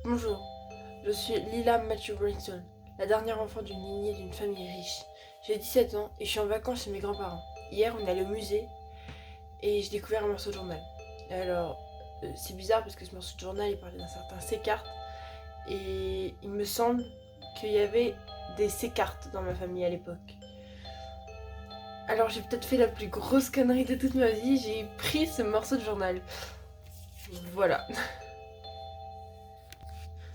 Bonjour, je suis Lila Matthew Brinson, la dernière enfant d'une lignée d'une famille riche. J'ai 17 ans et je suis en vacances chez mes grands-parents. Hier, on est allé au musée et j'ai découvert un morceau de journal. Alors, c'est bizarre parce que ce morceau de journal, il parlait d'un certain Sécart et il me semble qu'il y avait des Sécartes dans ma famille à l'époque. Alors, j'ai peut-être fait la plus grosse connerie de toute ma vie, j'ai pris ce morceau de journal. Voilà.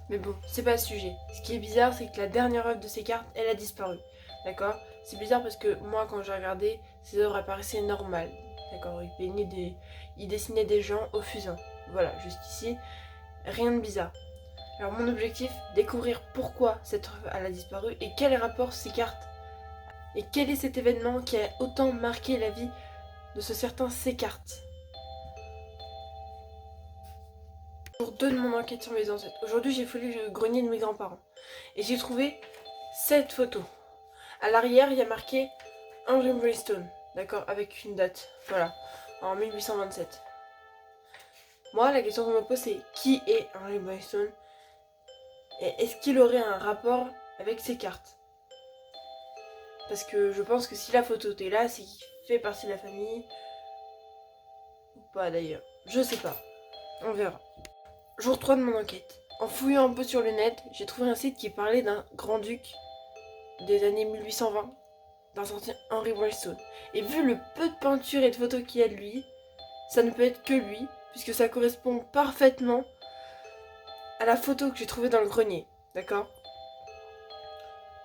Mais bon, c'est pas le sujet. Ce qui est bizarre, c'est que la dernière œuvre de ces cartes, elle a disparu. D'accord? C'est bizarre parce que moi, quand j'ai regardé, ces œuvres apparaissaient normales. D'accord? Il dessinait des gens au fusain. Voilà, juste ici. Rien de bizarre. Alors mon objectif, découvrir pourquoi cette œuvre elle a disparu et quel rapport ces cartes et quel est cet événement qui a autant marqué la vie de ce certain Sécart. Jour 2 de mon enquête sur mes ancêtres. Aujourd'hui, j'ai fouillé le grenier de mes grands-parents et j'ai trouvé cette photo. À l'arrière, il y a marqué Henry Brimstone, d'accord, avec une date, voilà, en 1827. Moi, la question qu'on me pose, c'est qui est Henry Brimstone et est-ce qu'il aurait un rapport avec ces cartes? Parce que je pense que si la photo est là, c'est qu'il fait partie de la famille, ou pas d'ailleurs, je sais pas, on verra. Jour 3 de mon enquête. En fouillant un peu sur le net, j'ai trouvé un site qui parlait d'un grand-duc des années 1820, d'un certain Henry Brimstone. Et vu le peu de peinture et de photos qu'il y a de lui, ça ne peut être que lui, puisque ça correspond parfaitement à la photo que j'ai trouvée dans le grenier. D'accord?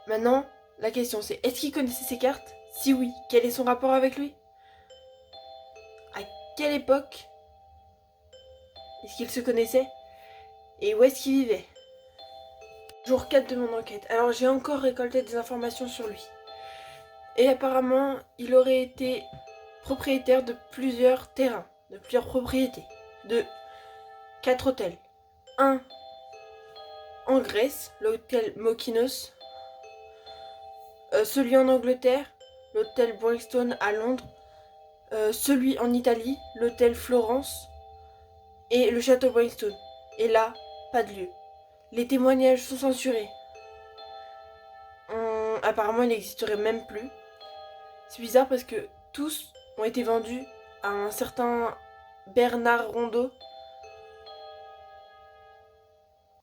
Maintenant, la question c'est, est-ce qu'il connaissait ses cartes? Si oui, quel est son rapport avec lui? À quelle époque est-ce qu'il se connaissait? Et où est-ce qu'il vivait? Jour 4 de mon enquête. Alors j'ai encore récolté des informations sur lui. Et apparemment, il aurait été propriétaire de plusieurs terrains, de plusieurs propriétés, de 4 hôtels. Un en Grèce, l'hôtel Mokinos, celui en Angleterre, l'hôtel Brixton à Londres, celui en Italie, l'hôtel Florence et le château Brixton. Et là, pas de lieu. Les témoignages sont censurés. Apparemment, il n'existerait même plus. C'est bizarre parce que tous ont été vendus à un certain Bernard Rondeau,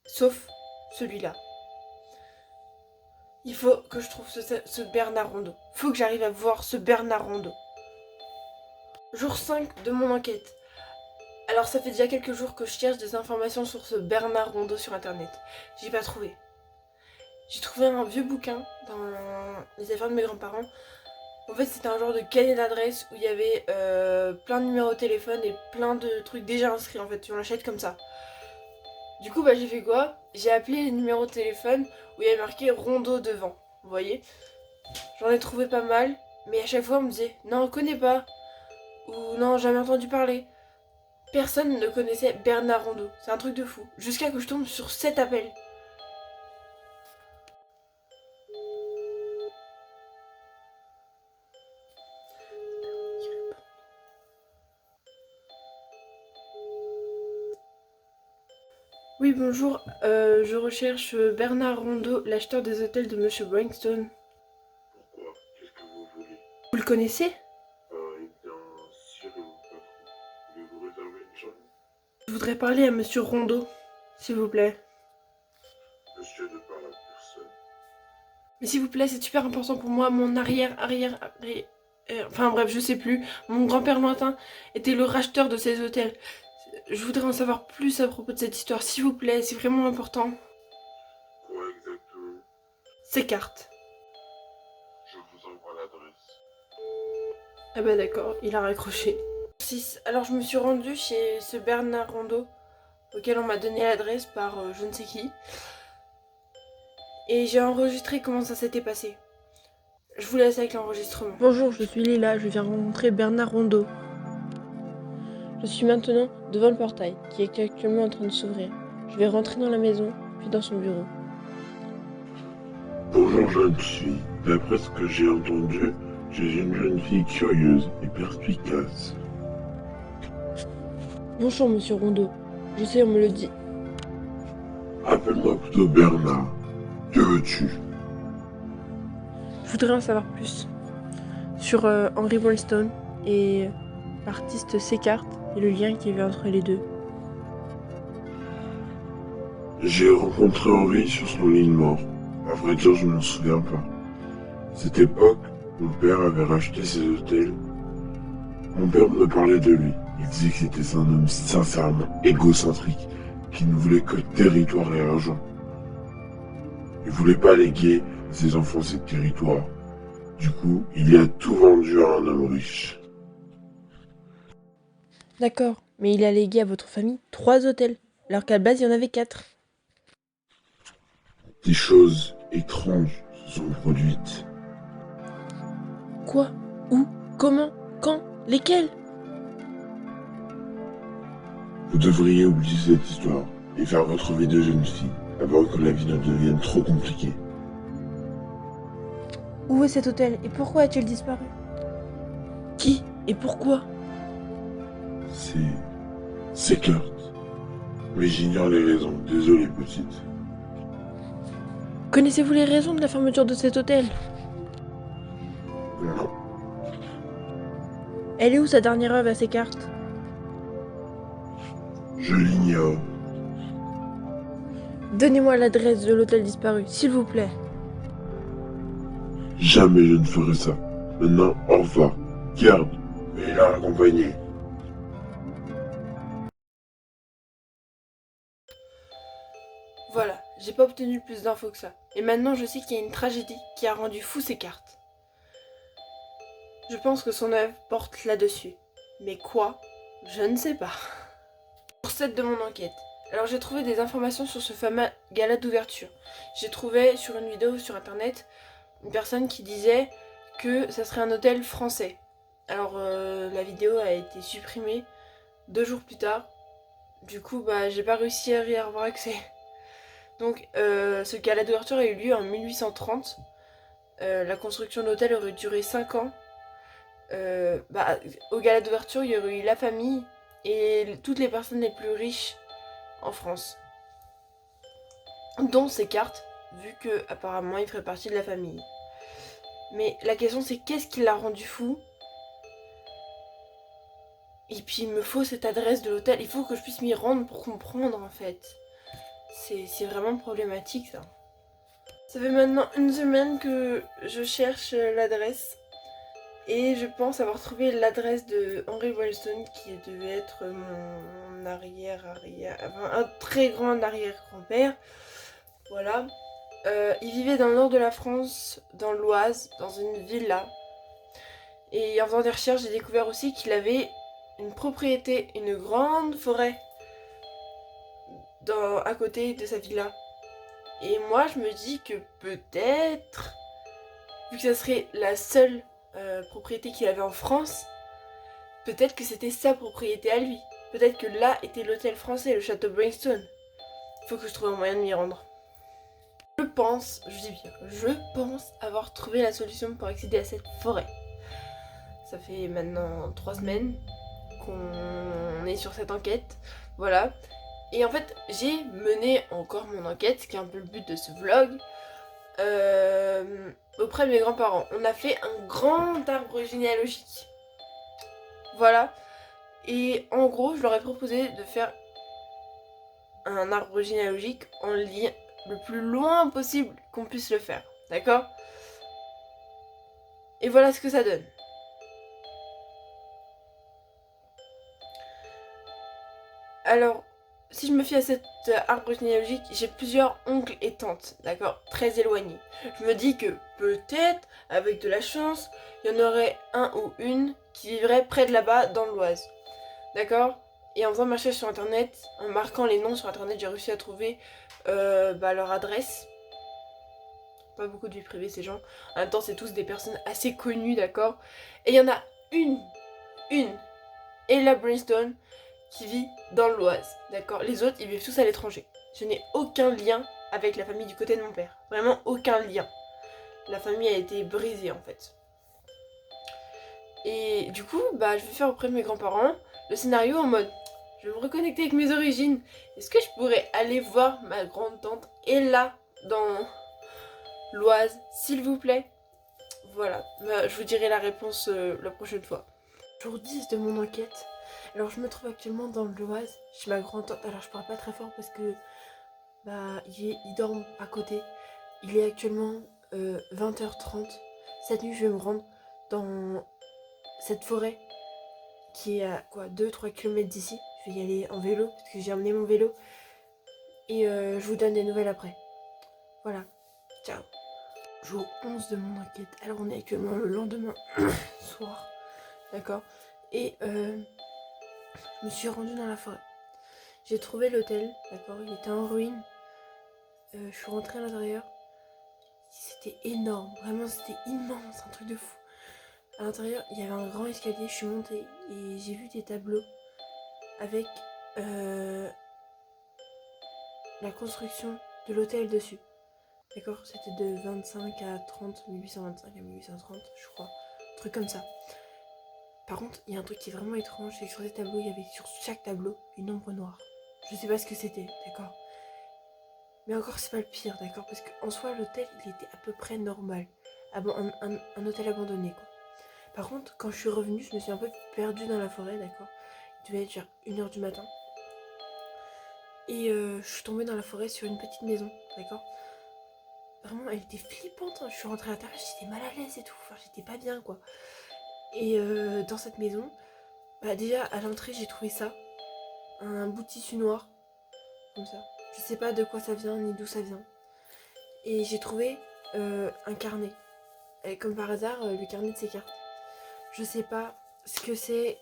sauf celui-là. Il faut que je trouve ce Bernard Rondeau. Faut que j'arrive à voir ce Bernard Rondeau. Jour 5 de mon enquête. Alors ça fait déjà quelques jours que je cherche des informations sur ce Bernard Rondeau sur internet. J'ai pas trouvé. J'ai trouvé un vieux bouquin dans les affaires de mes grands-parents. En fait c'était un genre de cahier d'adresse où il y avait plein de numéros de téléphone et plein de trucs déjà inscrits en fait. On l'achète comme ça. Du coup j'ai fait quoi? J'ai appelé les numéros de téléphone où il y avait marqué Rondeau devant. Vous voyez? J'en ai trouvé pas mal. Mais à chaque fois on me disait non on connaît pas. Ou non jamais entendu parler. Personne ne connaissait Bernard Rondeau. C'est un truc de fou. Jusqu'à que je tombe sur cet appel. Oui, bonjour. Je recherche Bernard Rondeau, l'acheteur des hôtels de Monsieur Brixton. Pourquoi? Qu'est-ce que vous voulez? Vous le connaissez? Eh bien, si je ne pas trop. Voulez-vous réserver une chambre? Je voudrais parler à Monsieur Rondeau, s'il vous plaît. Monsieur ne parle à personne. Mais s'il vous plaît, c'est super important pour moi. Mon enfin bref, je sais plus. Mon grand-père lointain était le racheteur de ces hôtels. Je voudrais en savoir plus à propos de cette histoire, s'il vous plaît. C'est vraiment important. Quoi exactement? Ces cartes. Je vous envoie l'adresse. Ah bah d'accord, il a raccroché. 6. Alors je me suis rendue chez ce Bernard Rondeau, auquel on m'a donné l'adresse par je ne sais qui. Et j'ai enregistré comment ça s'était passé. Je vous laisse avec l'enregistrement. Bonjour, je suis Lila, je viens rencontrer Bernard Rondeau. Je suis maintenant devant le portail, qui est actuellement en train de s'ouvrir. Je vais rentrer dans la maison, puis dans son bureau. Bonjour jeune fille. D'après ce que j'ai entendu, je suis une jeune fille curieuse et perspicace. Bonjour, monsieur Rondeau. Je sais, on me le dit. Appelle-moi plutôt Bernard. Que veux-tu? Je voudrais en savoir plus sur Henry Brimstone et l'artiste Seccart et le lien qu'il y avait entre les deux. J'ai rencontré Henri sur son lit de mort. À vrai dire, je m'en souviens pas. Cette époque, mon père avait racheté ses hôtels. Mon père me parlait de lui. Il disait que c'était un homme sincèrement égocentrique, qui ne voulait que territoire et argent. Il voulait pas léguer ses enfants ces territoires. Du coup, il a tout vendu à un homme riche. D'accord, mais il a légué à votre famille 3 hôtels, alors qu'à la base il y en avait 4. Des choses étranges se sont produites. Quoi? Où? Comment? Quand? Lesquels? Vous devriez oublier cette histoire et faire votre vie de jeune fille avant que la vie ne devienne trop compliquée. Où est cet hôtel et pourquoi a-t-il disparu? Qui et pourquoi? C'est Kurt. Mais j'ignore les raisons. Désolé, petite. Connaissez-vous les raisons de la fermeture de cet hôtel? Non. Elle est où sa dernière œuvre à ces cartes? Je l'ignore. Donnez-moi l'adresse de l'hôtel disparu, s'il vous plaît. Jamais je ne ferai ça. Maintenant, au revoir. Garde, et la accompagner. Voilà, j'ai pas obtenu plus d'infos que ça. Et maintenant je sais qu'il y a une tragédie qui a rendu fou ces cartes. Je pense que son œuvre porte là-dessus. Mais quoi? Je ne sais pas. Pour cette de mon enquête. Alors j'ai trouvé des informations sur ce fameux gala d'ouverture. J'ai trouvé sur une vidéo sur internet une personne qui disait que ça serait un hôtel français. Alors la vidéo a été supprimée 2 jours plus tard. Du coup bah j'ai pas réussi à y avoir accès. Donc ce gala d'ouverture a eu lieu en 1830. La construction de l'hôtel aurait duré 5 ans. Au gala d'ouverture, il y aurait eu la famille et toutes les personnes les plus riches en France. Dont ces cartes, vu que apparemment il ferait partie de la famille. Mais la question c'est qu'est-ce qui l'a rendu fou? Et puis il me faut cette adresse de l'hôtel, il faut que je puisse m'y rendre pour comprendre en fait. C'est vraiment problématique ça. Ça fait maintenant 1 semaine que je cherche l'adresse. Et je pense avoir trouvé l'adresse de Henry Brimstone qui devait être mon enfin un très grand arrière-grand-père. Voilà. Il vivait dans le nord de la France, dans l'Oise, dans une villa. Et en faisant des recherches, j'ai découvert aussi qu'il avait une propriété, une grande forêt à côté de sa villa. Et moi, je me dis que peut-être, vu que ça serait la seule propriété qu'il avait en France, peut-être que c'était sa propriété à lui. Peut-être que là était l'hôtel français, le château Brimstone. Faut que je trouve un moyen de m'y rendre. Je dis bien, je pense avoir trouvé la solution pour accéder à cette forêt. Ça fait maintenant 3 semaines qu'on est sur cette enquête. Voilà. Et en fait, j'ai mené encore mon enquête, ce qui est un peu le but de ce vlog. Auprès de mes grands-parents. On a fait un grand arbre généalogique. Voilà. Et en gros, je leur ai proposé de faire un arbre généalogique en lien le plus loin possible qu'on puisse le faire. D'accord? Et voilà ce que ça donne. Alors, si je me fie à cet arbre généalogique, j'ai plusieurs oncles et tantes, d'accord, très éloignés. Je me dis que peut-être, avec de la chance, il y en aurait un ou une qui vivrait près de là-bas, dans l'Oise. D'accord? Et en faisant ma recherche sur internet, en marquant les noms sur internet, j'ai réussi à trouver leur adresse. Pas beaucoup de vie privée ces gens. En même temps, c'est tous des personnes assez connues, d'accord? Et il y en a une, Ella Brimstone, qui vit dans l'Oise, d'accord? Les autres, ils vivent tous à l'étranger. Je n'ai aucun lien avec la famille du côté de mon père. Vraiment aucun lien. La famille a été brisée en fait. Et du coup, je vais faire auprès de mes grands-parents le scénario en mode je je vais me reconnecter avec mes origines. Est-ce que je pourrais aller voir ma grande tante Ella dans l'Oise, s'il vous plaît? Voilà, je vous dirai la réponse la prochaine fois. Jour 10 de mon enquête. Alors je me trouve actuellement dans l'Oise, chez ma grande tante. Alors je parle pas très fort parce que il dorment à côté. Il est actuellement 20h30. Cette nuit je vais me rendre dans cette forêt qui est à quoi 2-3 km d'ici. Je vais y aller en vélo parce que j'ai emmené mon vélo. Et je vous donne des nouvelles après. Voilà, ciao. Jour 11 de mon enquête. Alors on est actuellement le lendemain soir. D'accord. Et je me suis rendue dans la forêt. J'ai trouvé l'hôtel, d'accord, il était en ruine. Je suis rentrée à l'intérieur. C'était énorme, vraiment c'était immense, un truc de fou. À l'intérieur, il y avait un grand escalier, je suis montée et j'ai vu des tableaux avec la construction de l'hôtel dessus. D'accord, c'était de 25 à 30, 1825 à 1830, je crois. Un truc comme ça. Par contre, il y a un truc qui est vraiment étrange, c'est que sur ces tableaux, il y avait sur chaque tableau une ombre noire. Je sais pas ce que c'était, d'accord. Mais encore, c'est pas le pire, d'accord, parce qu'en soi, l'hôtel, il était à peu près normal. Un hôtel abandonné, quoi. Par contre, quand je suis revenue, je me suis un peu perdue dans la forêt, d'accord. Il devait être genre 1h du matin. Et je suis tombée dans la forêt sur une petite maison, d'accord. Vraiment, elle était flippante, hein. Je suis rentrée à l'intérieur, j'étais mal à l'aise et tout, enfin, j'étais pas bien, quoi. Et dans cette maison, déjà, à l'entrée, j'ai trouvé ça. Un bout de tissu noir, comme ça. Je sais pas de quoi ça vient, ni d'où ça vient. Et j'ai trouvé un carnet. Et comme par hasard, le carnet de ses cartes. Je sais pas ce que c'est,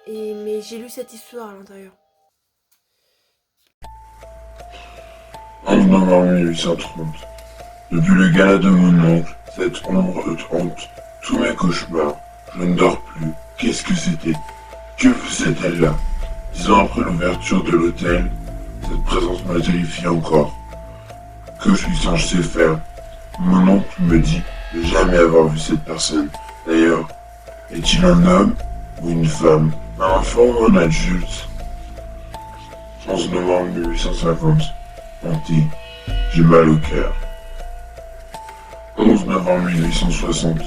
mais j'ai lu cette histoire à l'intérieur. 11 novembre 1830. Depuis le gala de mon oncle, cette ombre hante tous mes cauchemars. Je ne dors plus. Qu'est-ce que c'était? Que faisait-elle là? 10 ans après l'ouverture de l'hôtel, cette présence me terrifie encore. Que je suis censé faire? Mon oncle me dit de jamais avoir vu cette personne. D'ailleurs, est-il un homme ou une femme? Un enfant ou un adulte? 11 novembre 1850. Hanté. J'ai mal au cœur. 11 novembre 1860.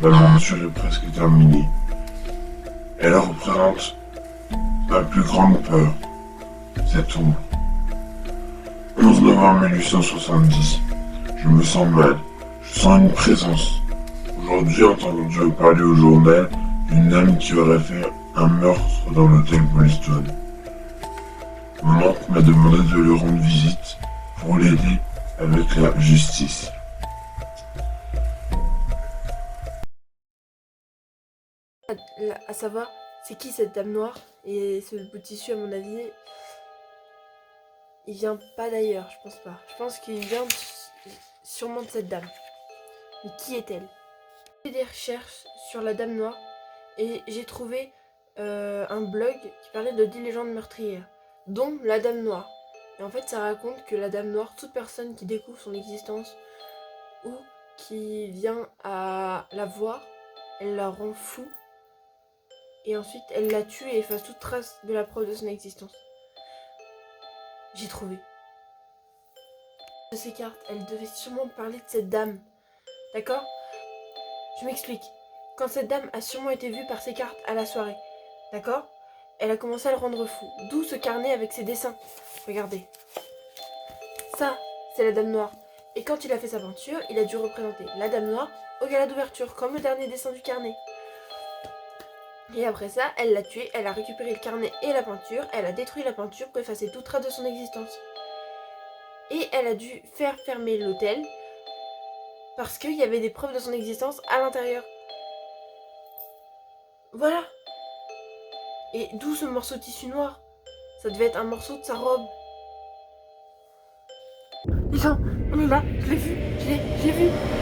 L'aventure est presque terminée. Elle représente ma plus grande peur. Cette ombre. 11 novembre 1870. Je me sens mal. Je sens une présence. Aujourd'hui, j'ai entendu parler au journal d'une dame qui aurait fait un meurtre dans l'hôtel Bristol. Mon oncle m'a demandé de lui rendre visite pour l'aider avec la justice. À savoir, c'est qui cette dame noire? Et ce bout de tissu, à mon avis, il vient pas d'ailleurs, je pense pas. Je pense qu'il vient sûrement de cette dame. Mais qui est-elle? J'ai fait des recherches sur la dame noire et j'ai trouvé un blog qui parlait de 10 légendes meurtrières, dont la dame noire. Et en fait, ça raconte que la dame noire, toute personne qui découvre son existence ou qui vient à la voir, elle la rend fou. Et ensuite, elle la tue et efface toute trace de la preuve de son existence. J'ai trouvé. De ces cartes, elle devait sûrement parler de cette dame. D'accord? Je m'explique. Quand cette dame a sûrement été vue par ses cartes à la soirée. D'accord? Elle a commencé à le rendre fou. D'où ce carnet avec ses dessins. Regardez. Ça, c'est la dame noire. Et quand il a fait sa peinture, il a dû représenter la dame noire au gala d'ouverture, comme le dernier dessin du carnet. Et après ça, elle l'a tué, elle a récupéré le carnet et la peinture, elle a détruit la peinture pour effacer toute trace de son existence. Et elle a dû faire fermer l'hôtel parce qu'il y avait des preuves de son existence à l'intérieur. Voilà. Et d'où ce morceau de tissu noir? Ça devait être un morceau de sa robe. Les gens, on est là, je l'ai vu, je l'ai vu.